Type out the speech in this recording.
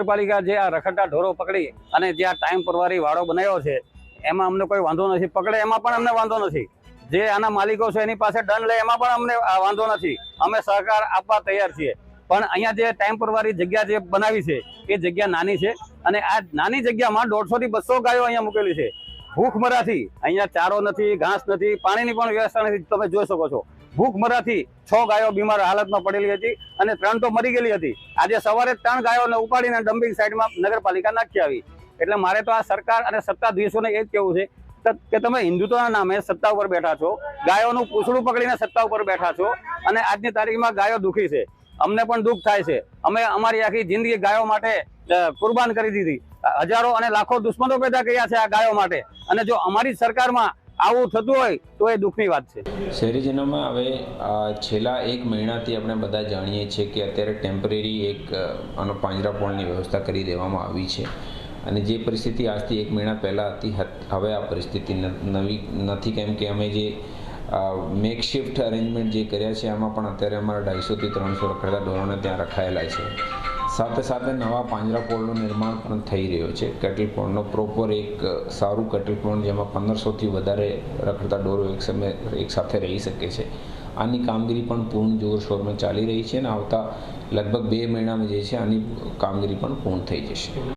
નગરપાલિકા જે આ રખડતા ઢોરો પકડી અને જે આ ટાઈમ પરવારી વાળો બનાવ્યો છે એમાં અમને કોઈ વાંધો નથી, પકડે એમાં પણ અમને વાંધો નથી, જે આના માલિકો છે એની પાસે દંડ લે એમાં પણ અમને વાંધો નથી, અમે સહકાર આપવા તૈયાર છીએ। પણ અહીંયા જે ટાઈમ પરવારી જગ્યા જે બનાવી છે એ જગ્યા નાની છે અને આ નાની જગ્યામાં 150 થી 200 ગાયો અહીંયા મૂકેલી છે। ભૂખમરાથી અહીંયા ચારો નથી, ઘાસ નથી, પાણીની પણ વ્યવસ્થા નથી, તમે જોઈ શકો છો। ભૂખમરાથી 6 ગાયો બીમાર હાલતમાં પડેલી હતી અને 3 તો મરી ગયેલી હતી। આજે સવારે 3 ગાયોને ઉપાડીને ડમ્પિંગ સાઇડમાં નગરપાલિકા નાખી આવી। એટલે મારે તો આ સરકાર અને સત્તાધીશોને એ જ કહેવું છે કે તમે હિન્દુત્વના નામે સત્તા ઉપર બેઠા છો, ગાયોનું પૂંછડું પકડીને સત્તા ઉપર બેઠા છો અને આજની તારીખમાં ગાયો દુઃખી છે, અમને પણ દુઃખ થાય છે। અમે અમારી આખી જિંદગી ગાયો માટે કુરબાન કરી દીધી, હજારો અને લાખો દુશ્મનો પેદા કર્યા છે આ ગાયો માટે, અને જો અમારી સરકારમાં આવું થતું હોય તો એ દુઃખની વાત છે। શહેરીજનોમાં હવે છેલ્લા 1 મહિનાથી આપણે બધા જાણીએ છીએ કે અત્યારે ટેમ્પરરી એક પાંજરાપોળની વ્યવસ્થા કરી દેવામાં આવી છે અને જે પરિસ્થિતિ આજથી 1 મહિના પહેલાં હતી હવે આ પરિસ્થિતિ નવી નથી, કેમ કે અમે જે મેકશિફ્ટ અરેન્જમેન્ટ જે કર્યા છે આમાં પણ અત્યારે અમારા 250 થી 300 રખડતા ઢોરોને ત્યાં રખાયેલા છે। સાથે સાથે નવા પાંજરાપોળનું નિર્માણ પણ થઈ રહ્યો છે। કેટલ પોળનો પ્રોપર એક સારું કેટલ પોળ જેમાં 1500 થી વધારે રખડતા ઢોરો એક સાથે રહી શકે છે, આની કામગીરી પણ પૂર્ણ જોરશોરમાં ચાલી રહી છે અને આવતા લગભગ 2 મહિનામાં જે છે આની કામગીરી પણ પૂર્ણ થઈ જશે।